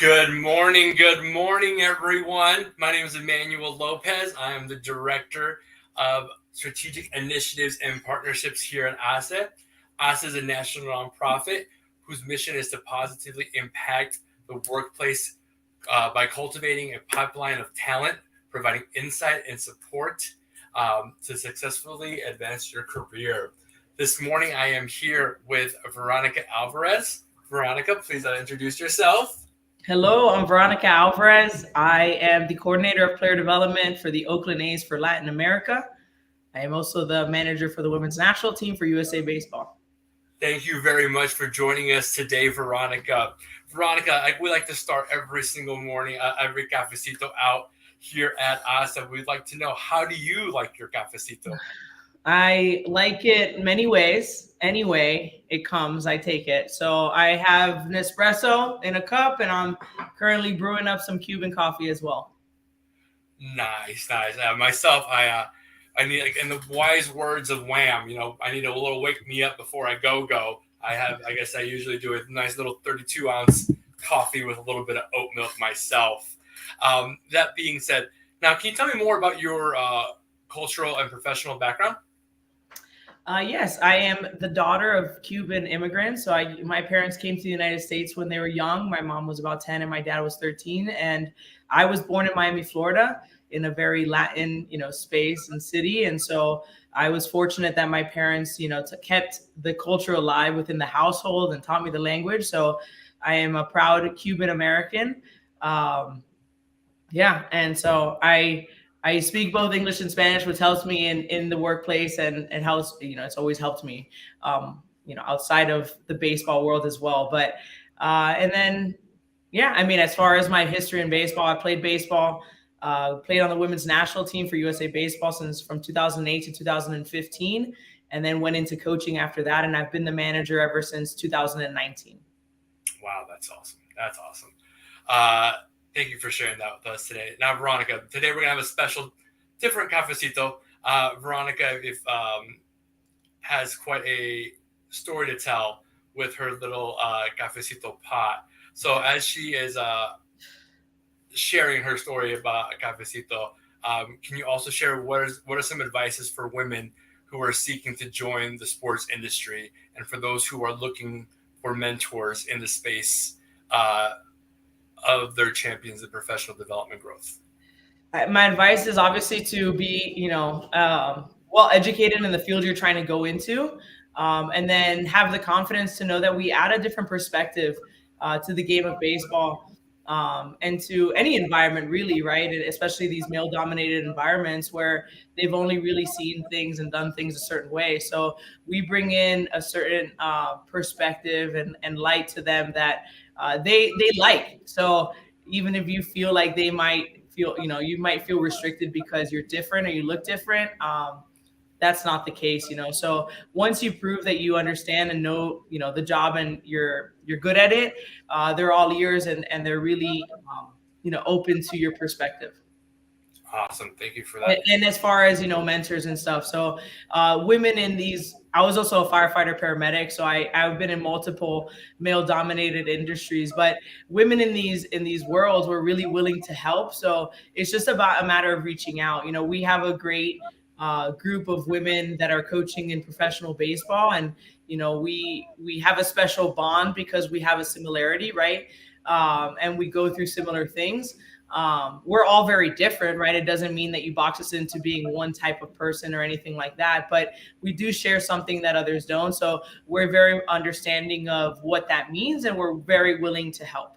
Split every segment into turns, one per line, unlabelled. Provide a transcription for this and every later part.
Good morning, everyone. My name is Emmanuel Lopez. I am the Director of Strategic Initiatives and Partnerships here at HACE. HACE is a national nonprofit whose mission is to positively impact the workplace by cultivating a pipeline of talent, providing insight and support to successfully advance your career. This morning, I am here with Veronica Alvarez. Veronica, please introduce yourself.
Hello, I'm Veronica Alvarez. I am the coordinator of player development for the Oakland A's for Latin America. I am also the manager for the women's national team for USA Baseball.
Thank you very much for joining us today, Veronica. Veronica, we like to start every single morning, every cafecito out here at ASA. We'd like to know, how do you like your cafecito?
I like it many ways. Any way it comes, I take it. So I have an espresso in a cup, and I'm currently brewing up some Cuban coffee as well.
Nice. Myself, I need, like, in the wise words of Wham, I need a little wake me up before I go. I guess I usually do a nice little 32-ounce coffee with a little bit of oat milk myself. That being said, now can you tell me more about your cultural and professional background?
Yes, I am the daughter of Cuban immigrants. So my parents came to the United States when they were young. My mom was about 10 and my dad was 13. And I was born in Miami, Florida, in a very Latin, space and city. And so I was fortunate that my parents, kept the culture alive within the household and taught me the language. So I am a proud Cuban American. And so I speak both English and Spanish, which helps me in the workplace and helps, it's always helped me, outside of the baseball world as well. But, as far as my history in baseball, I played baseball, played on the women's national team for USA Baseball from 2008 to 2015, and then went into coaching after that. And I've been the manager ever since 2019.
Wow, that's awesome. Thank you for sharing that with us today. Now, Veronica, today we're going to have a special, different cafecito. Veronica has quite a story to tell with her little cafecito pot. So as she is sharing her story about cafecito, can you also share what are some advices for women who are seeking to join the sports industry, and for those who are looking for mentors in the space of their champions of professional development growth?
My advice is obviously to be, well educated in the field you're trying to go into, and then have the confidence to know that we add a different perspective to the game of baseball, and to any environment, really, right? And especially these male-dominated environments where they've only really seen things and done things a certain way. So we bring in a certain perspective and light to them that they like. So even if you feel like they might feel, you might feel restricted because you're different or you look different, that's not the case, So once you prove that you understand and know, the job, and you're good at it, they're all ears, and they're really, open to your perspective.
Awesome. Thank you for that.
And as far as, mentors and stuff. So women in these, I was also a firefighter paramedic. So I've been in multiple male dominated industries, but women in these worlds were really willing to help. So it's just about a matter of reaching out. We have a great group of women that are coaching in professional baseball. And, we have a special bond because we have a similarity, right? And we go through similar things. We're all very different, right? It doesn't mean that you box us into being one type of person or anything like that, but we do share something that others don't. So we're very understanding of what that means, and we're very willing to help.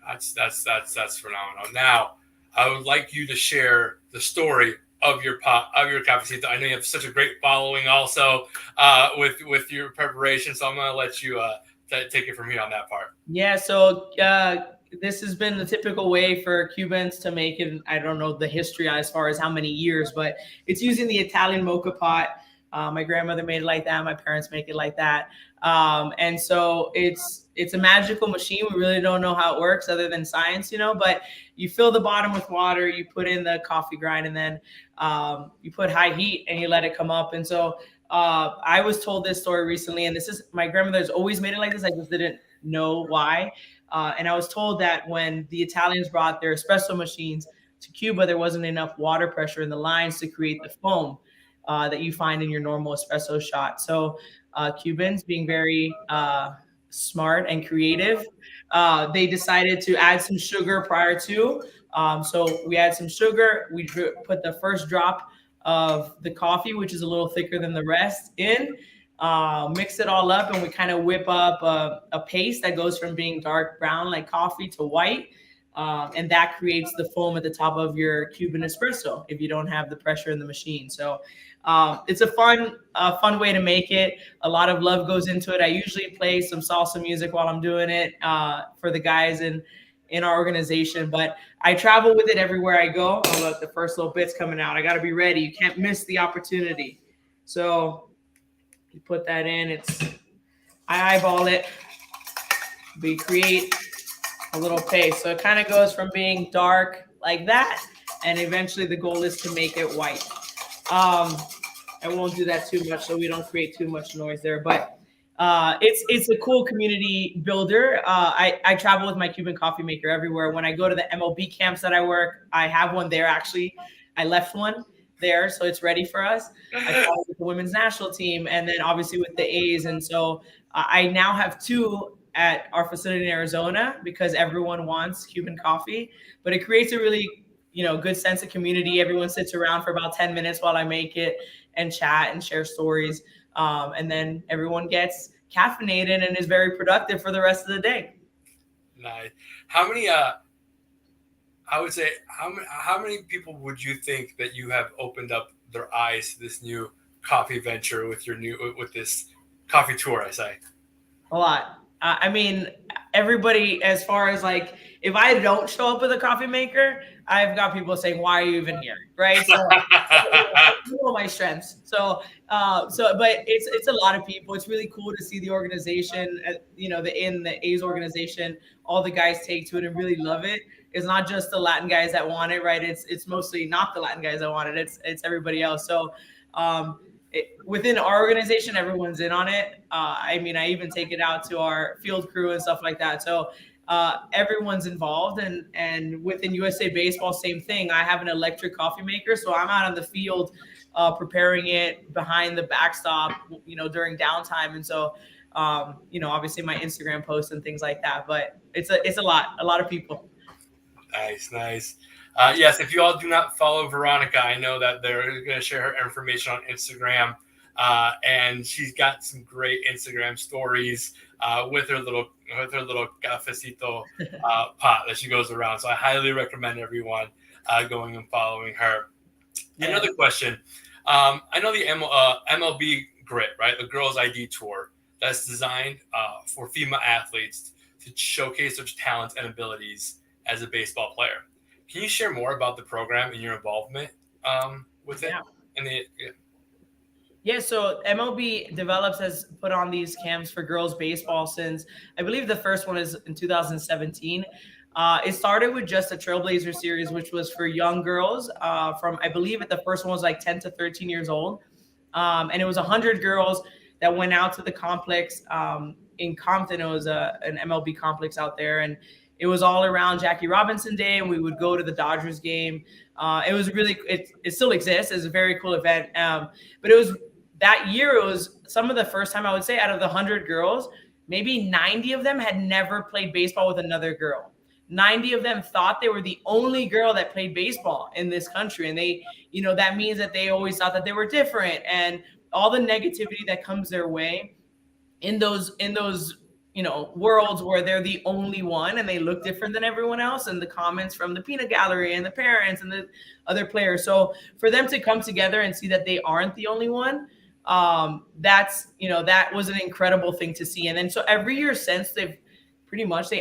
That's phenomenal. Now, I would like you to share the story of your cafecito. I know you have such a great following also with your preparation, so I'm going to let you take it from here on that part.
Yeah, so this has been the typical way for Cubans to make it. I don't know the history as far as how many years, but it's using the Italian mocha pot. My grandmother made it like that. My parents make it like that. And so it's a magical machine. We really don't know how it works other than science, but you fill the bottom with water, you put in the coffee grind, and then you put high heat and you let it come up. And so I was told this story recently, and this is, my grandmother's always made it like this. I just didn't know why. And I was told that when the Italians brought their espresso machines to Cuba, there wasn't enough water pressure in the lines to create the foam that you find in your normal espresso shot. So Cubans, being very smart and creative, they decided to add some sugar prior to. So we add some sugar. We put the first drop of the coffee, which is a little thicker than the rest, in. Mix it all up, and we kind of whip up a paste that goes from being dark brown like coffee to white. And that creates the foam at the top of your Cuban espresso if you don't have the pressure in the machine. So it's a fun way to make it. A lot of love goes into it. I usually play some salsa music while I'm doing it for the guys in our organization, but I travel with it everywhere I go. Oh, look, the first little bit's coming out. I got to be ready. You can't miss the opportunity. So you put that in. I eyeball it. We create a little paste. So it kind of goes from being dark like that, and eventually the goal is to make it white. I won't do that too much so we don't create too much noise there, but it's a cool community builder. I travel with my Cuban coffee maker everywhere. When I go to the MLB camps that I work, I have one there actually. I left one there, so it's ready for us. I travel with the women's national team, and then obviously with the A's. And so I now have two at our facility in Arizona because everyone wants Cuban coffee, but it creates a really, good sense of community. Everyone sits around for about 10 minutes while I make it and chat and share stories. And then everyone gets caffeinated and is very productive for the rest of the day.
Nice. How many, I would say, how many people would you think that you have opened up their eyes to this new coffee venture with with this coffee tour, I say?
A lot. I mean, everybody, as far as like, if I don't show up with a coffee maker, I've got people saying, why are you even here? Right. So you know my strengths. But it's a lot of people. It's really cool to see the organization, the A's organization, all the guys take to it and really love it. It's not just the Latin guys that want it, right? It's mostly not the Latin guys that want it. It's everybody else. So, within our organization, everyone's in on it. I even take it out to our field crew and stuff like that. So everyone's involved, and within USA Baseball, same thing. I have an electric coffee maker, so I'm out on the field preparing it behind the backstop, during downtime. And so, obviously my Instagram posts and things like that. But it's a lot of people.
Nice. Yes, if you all do not follow Veronica, I know that they're going to share her information on Instagram, and she's got some great Instagram stories with her little Cafecito pot that she goes around. So I highly recommend everyone going and following her. Yeah. Another question: I know the MLB Grit, right? The Girls ID Tour that's designed for female athletes to showcase their talents and abilities as a baseball player. Can you share more about the program and your involvement with it?
Yeah, so MLB has put on these camps for girls baseball since, I believe the first one is in 2017. It started with just a Trailblazer series, which was for young girls from, I believe the first one was like 10 to 13 years old. And it was 100 girls that went out to the complex in Compton. It was an MLB complex out there. And it was all around Jackie Robinson Day, and we would go to the Dodgers game. It was really, it still exists. It's a very cool event. But it was that year, it was some of the first time, I would say, out of the 100 girls, maybe 90 of them had never played baseball with another girl. 90 of them thought they were the only girl that played baseball in this country. And they, that means that they always thought that they were different, and all the negativity that comes their way in those worlds where they're the only one and they look different than everyone else, and the comments from the peanut gallery and the parents and the other players. So for them to come together and see that they aren't the only one, that was an incredible thing to see. And then so every year since, they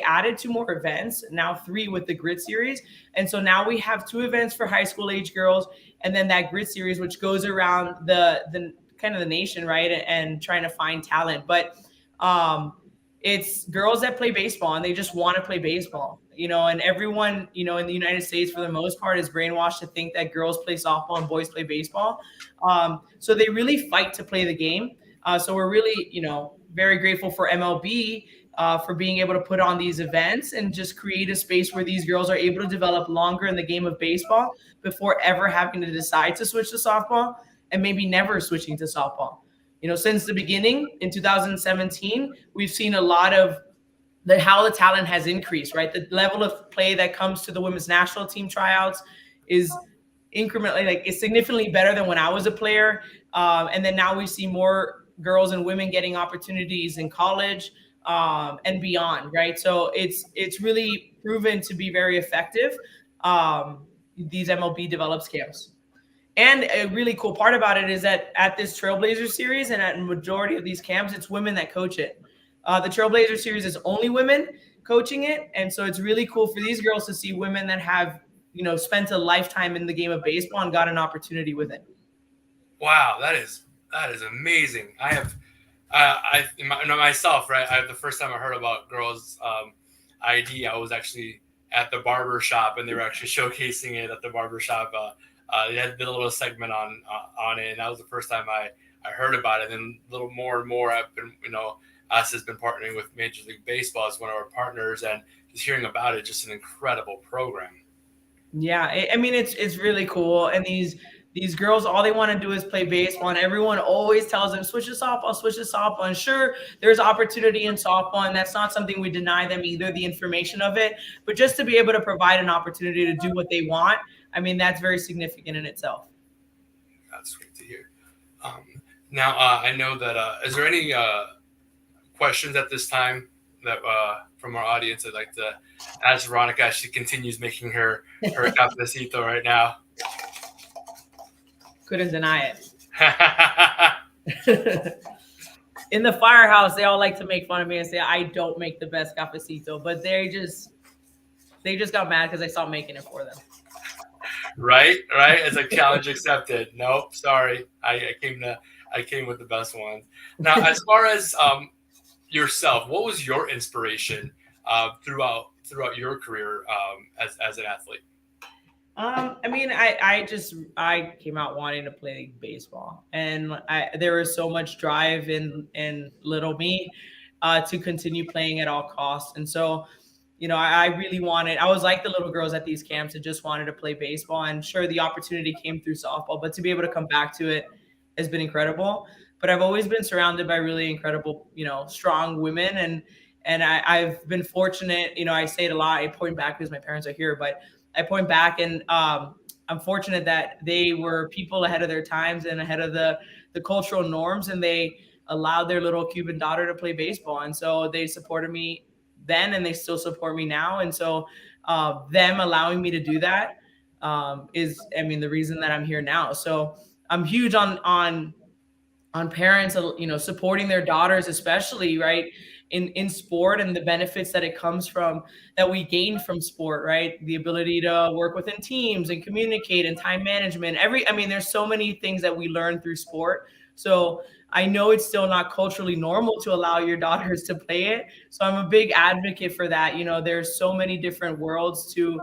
added 2 more events, now 3 with the Grit series. And so now we have 2 events for high school age girls, and then that Grit series, which goes around the kind of the nation, right, and trying to find talent. But it's girls that play baseball, and they just want to play baseball, and everyone, in the United States, for the most part, is brainwashed to think that girls play softball and boys play baseball. So they really fight to play the game. So we're really, very grateful for MLB for being able to put on these events and just create a space where these girls are able to develop longer in the game of baseball before ever having to decide to switch to softball, and maybe never switching to softball. Since the beginning in 2017, we've seen a lot of how the talent has increased, right? The level of play that comes to the women's national team tryouts is incrementally, like, it's significantly better than when I was a player. And then now we see more girls and women getting opportunities in college and beyond, right? So it's really proven to be very effective. These MLB develops camps. And a really cool part about it is that at this Trailblazer series and at majority of these camps, it's women that coach it. The Trailblazer series is only women coaching it. And so it's really cool for these girls to see women that have, spent a lifetime in the game of baseball and got an opportunity with it.
Wow, that is amazing. I have, myself, right? The first time I heard about girls ID, I was actually at the barber shop, and they were actually showcasing it at the barber shop. They had a little segment on it, and that was the first time I heard about it. And a little more and more, I've been, us has been partnering with Major League Baseball as one of our partners, and just hearing about it, just an incredible program.
Yeah, it's really cool. And these girls, all they want to do is play baseball, and everyone always tells them switch to softball, switch to softball. And sure, there's opportunity in softball, and that's not something we deny them either, the information of it. But just to be able to provide an opportunity to do what they want, that's very significant in itself.
That's great to hear. Now, I know that is there any questions at this time that from our audience I'd like to ask Veronica as she continues making her cafecito right now?
Couldn't deny it. In the firehouse, they all like to make fun of me and say I don't make the best cafecito, but they just got mad because I stopped making it for them.
Right. It's a challenge accepted. Nope, sorry. I came with the best ones. Now, as far as yourself, what was your inspiration throughout your career as an athlete?
I came out wanting to play baseball, and there was so much drive in little me to continue playing at all costs. And so, I really wanted, I was like the little girls at these camps and just wanted to play baseball. And sure, the opportunity came through softball, but to be able to come back to it has been incredible. But I've always been surrounded by really incredible, strong women. And I've been fortunate, I say it a lot, I point back because my parents are here, but I point back and I'm fortunate that they were people ahead of their times and ahead of the cultural norms, and they allowed their little Cuban daughter to play baseball. And so they supported me then, and they still support me now. And so them allowing me to do that is the reason that I'm here now. So I'm huge on parents, supporting their daughters, especially right in sport, and the benefits that it comes from, that we gain from sport, right? The ability to work within teams and communicate and time management. There's so many things that we learn through sport. So I know it's still not culturally normal to allow your daughters to play it. So I'm a big advocate for that. There's so many different worlds to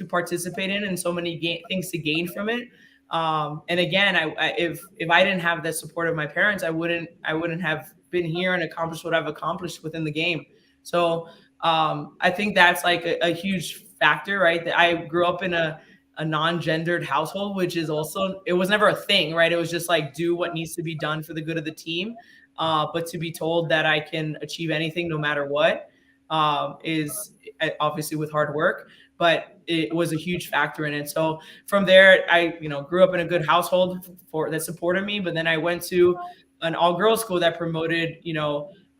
participate in, and so many things to gain from it. And again, if I didn't have the support of my parents, I wouldn't have been here and accomplished what I've accomplished within the game. So I think that's like a huge factor, right? That I grew up in a non-gendered household, which is also, it was never a thing, right? It was just like, do what needs to be done for the good of the team. But to be told that I can achieve anything no matter what is obviously with hard work, but it was a huge factor in it. So from there, I grew up in a good household that supported me, but then I went to an all-girls school that promoted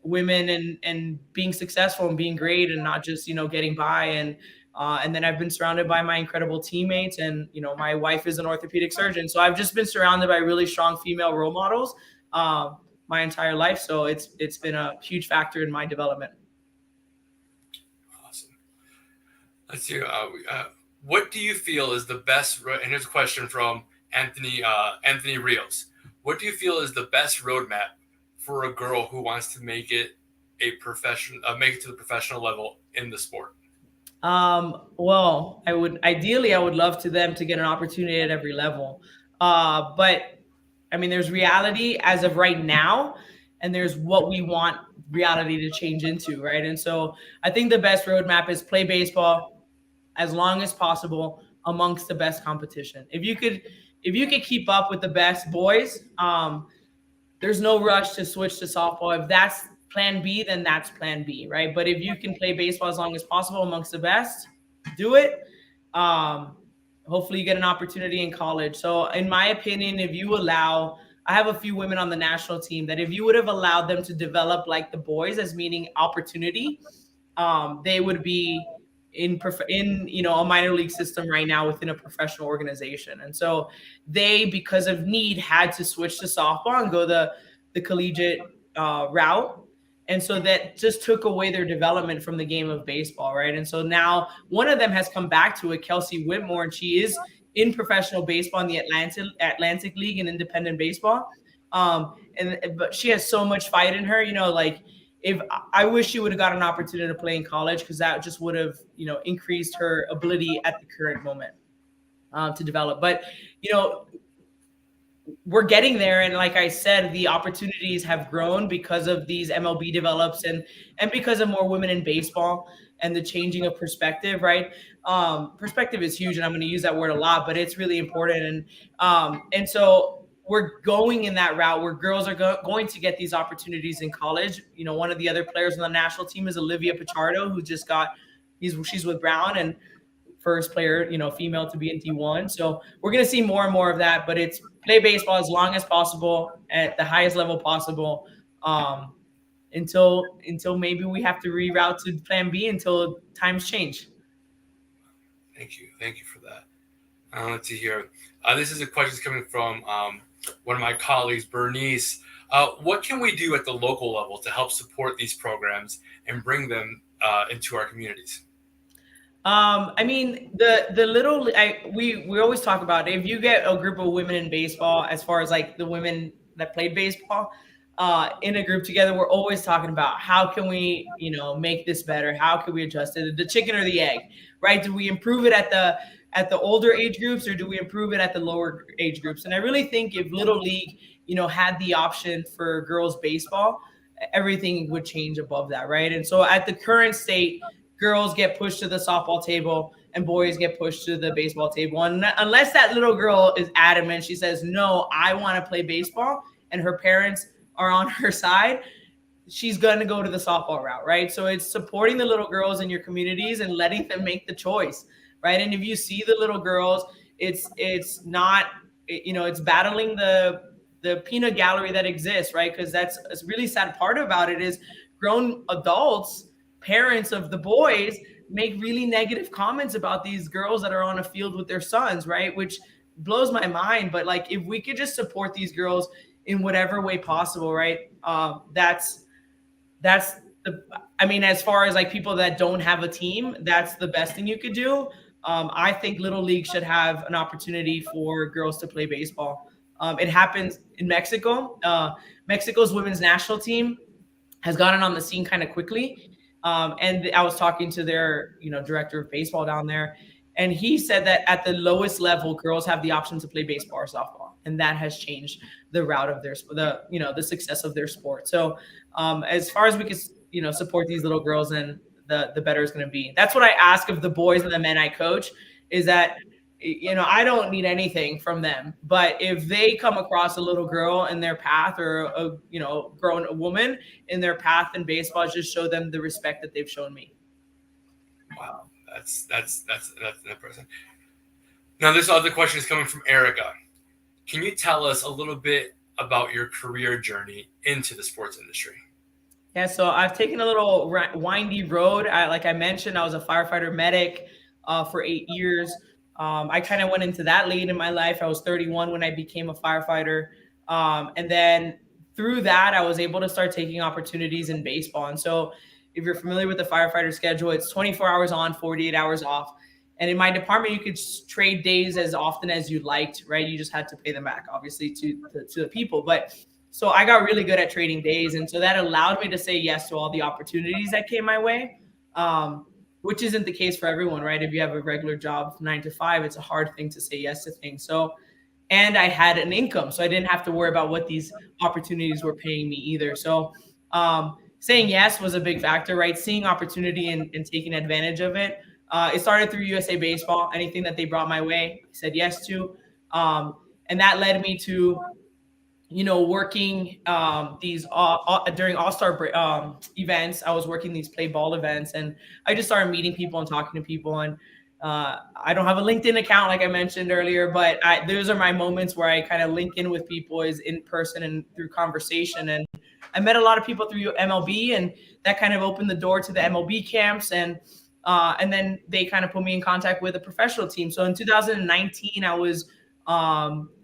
women and being successful and being great, and not just getting by. And then I've been surrounded by my incredible teammates, and my wife is an orthopedic surgeon, so I've just been surrounded by really strong female role models my entire life. So it's been a huge factor in my development.
Awesome. Let's see. What do you feel is the best? And here's a question from Anthony Rios. What do you feel is the best roadmap for a girl who wants to make it to the professional level in the sport?
Well, I would love to them to get an opportunity at every level. But there's reality as of right now, and there's what we want reality to change into, right? And so I think the best roadmap is play baseball as long as possible amongst the best competition. If you could keep up with the best boys, there's no rush to switch to softball. If that's plan B, then that's plan B, right? But if you can play baseball as long as possible amongst the best, do it. Um, Hopefully you get an opportunity in college. So in my opinion, if you allow, I have a few women on the national team that if you would have allowed them to develop like the boys, as meaning opportunity, they would be in a minor league system right now within a professional organization. And so they, because of need, had to switch to softball and go the collegiate route. And so that just took away their development from the game of baseball, right? And so now one of them has come back to it, Kelsey Whitmore, and she is in professional baseball in the Atlantic League and independent baseball. But she has so much fight in her, like if I wish she would have got an opportunity to play in college, because that just would have, increased her ability at the current moment to develop. But, we're getting there. And like I said, the opportunities have grown because of these MLB develops and because of more women in baseball and the changing of perspective, right? Perspective is huge, and I'm going to use that word a lot, but it's really important. And so we're going in that route where girls are going to get these opportunities in college. One of the other players on the national team is Olivia Pichardo, who just she's with Brown, and first player, female to be in D1. So we're going to see more and more of that, but it's play baseball as long as possible at the highest level possible, until maybe we have to reroute to plan B until times change.
Thank you for that. Let's see here. This is a question coming from one of my colleagues, Bernice. What can we do at the local level to help support these programs and bring them into our communities?
I mean, we always talk about if you get a group of women in baseball, as far as like the women that played baseball in a group together, we're always talking about how can we, make this better? How can we adjust it? The chicken or the egg, right? Do we improve it at the older age groups, or do we improve it at the lower age groups? And I really think if Little League, had the option for girls baseball, everything would change above that, right? And so at the current state, girls get pushed to the softball table and boys get pushed to the baseball table. And unless that little girl is adamant, she says, no, I want to play baseball, and her parents are on her side, she's going to go to the softball route, right? So it's supporting the little girls in your communities and letting them make the choice, right? And if you see the little girls, it's not, it's battling the peanut gallery that exists, right? Because that's a really sad part about it is grown adults, parents of the boys, make really negative comments about these girls that are on a field with their sons, right? Which blows my mind. But like, if we could just support these girls in whatever way possible, right? That's as far as like people that don't have a team, that's the best thing you could do. I think Little League should have an opportunity for girls to play baseball. It happens in Mexico. Mexico's women's national team has gotten on the scene kind of quickly. And I was talking to their, director of baseball down there, and he said that at the lowest level, girls have the option to play baseball or softball, and that has changed the route of the success of their sport. So, as far as we can, support these little girls, then the better it's going to be. That's what I ask of the boys and the men I coach, is that, I don't need anything from them, but if they come across a little girl in their path, or a grown woman in their path in baseball, just show them the respect that they've shown me.
Wow, that's impressive. Now, this other question is coming from Erica. Can you tell us a little bit about your career journey into the sports industry?
Yeah, so I've taken a little windy road. Like I mentioned, I was a firefighter medic for 8 years. I kind of went into that late in my life. I was 31 when I became a firefighter. And then through that, I was able to start taking opportunities in baseball. And so if you're familiar with the firefighter schedule, it's 24 hours on, 48 hours off. And in my department, you could trade days as often as you liked, right? You just had to pay them back, obviously, to the people. But so I got really good at trading days. And so that allowed me to say yes to all the opportunities that came my way. Which isn't the case for everyone, right? If you have a regular job 9 to 5, it's a hard thing to say yes to things. So, and I had an income, so I didn't have to worry about what these opportunities were paying me either. So, saying yes was a big factor, right? Seeing opportunity and taking advantage of it. It started through USA Baseball. Anything that they brought my way, I said yes to. And that led me to, working these during All-Star events. I was working these play ball events, and I just started meeting people and talking to people. And I don't have a LinkedIn account like I mentioned earlier, but those are my moments where I kind of link in with people, is in person and through conversation. And I met a lot of people through MLB, and that kind of opened the door to the MLB camps. And then they kind of put me in contact with a professional team. So in 2019, I was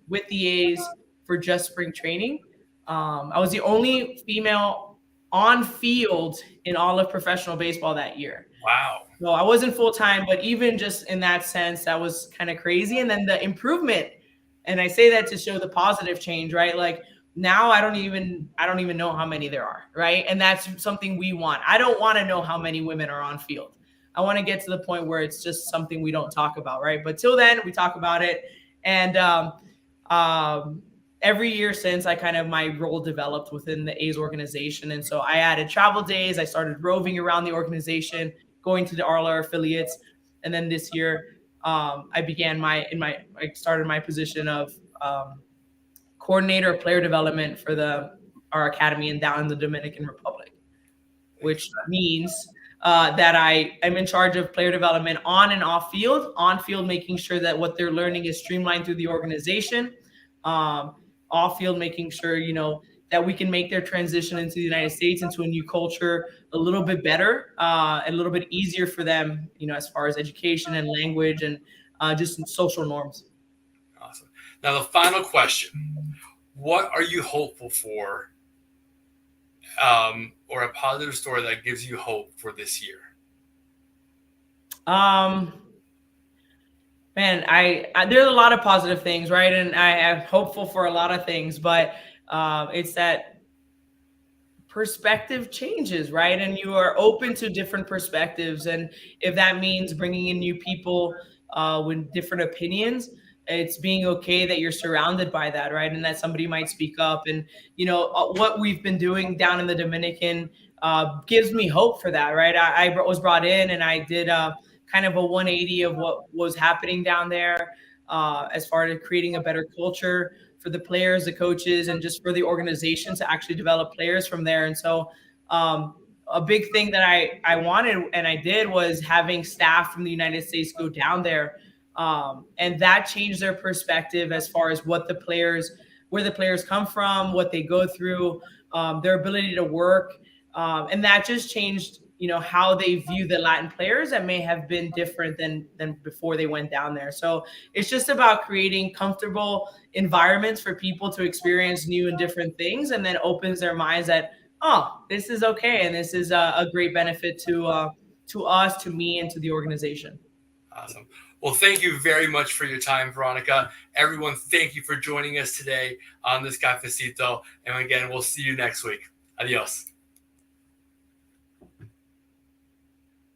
with the A's for just spring training. I was the only female on field in all of professional baseball that year.
Wow.
So I wasn't full time, but even just in that sense, that was kind of crazy. And then the improvement, and I say that to show the positive change, right? Like now I don't even know how many there are, right? And that's something we want. I don't want to know how many women are on field. I want to get to the point where it's just something we don't talk about, right? But till then, we talk about it. And every year since, my role developed within the A's organization. And so I added travel days. I started roving around the organization, going to all our affiliates. And then this year, I started my position of coordinator of player development for our academy down in the Dominican Republic, which means that I am in charge of player development on and off field. On field, making sure that what they're learning is streamlined through the organization. Off field, making sure, that we can make their transition into the United States, into a new culture, a little bit better, and a little bit easier for them, as far as education and language and just social norms.
Awesome. Now, the final question: what are you hopeful for, or a positive story that gives you hope for this year?
Man, there's a lot of positive things, right? And I am hopeful for a lot of things, but it's that perspective changes, right? And you are open to different perspectives. And if that means bringing in new people with different opinions, it's being okay that you're surrounded by that, right? And that somebody might speak up. And, what we've been doing down in the Dominican gives me hope for that, right? I was brought in, and I did kind of a 180 of what was happening down there, as far as creating a better culture for the players, the coaches, and just for the organization to actually develop players from there. And so a big thing that I wanted and I did was having staff from the United States go down there. And that changed their perspective as far as where the players come from, what they go through, their ability to work. And that just changed, how they view the Latin players that may have been different than before they went down there. So it's just about creating comfortable environments for people to experience new and different things, and then opens their minds that, oh, this is okay. And this is a great benefit to us, to me, and to the organization.
Awesome. Well, thank you very much for your time, Veronica. Everyone, thank you for joining us today on this Cafecito. And again, we'll see you next week. Adios.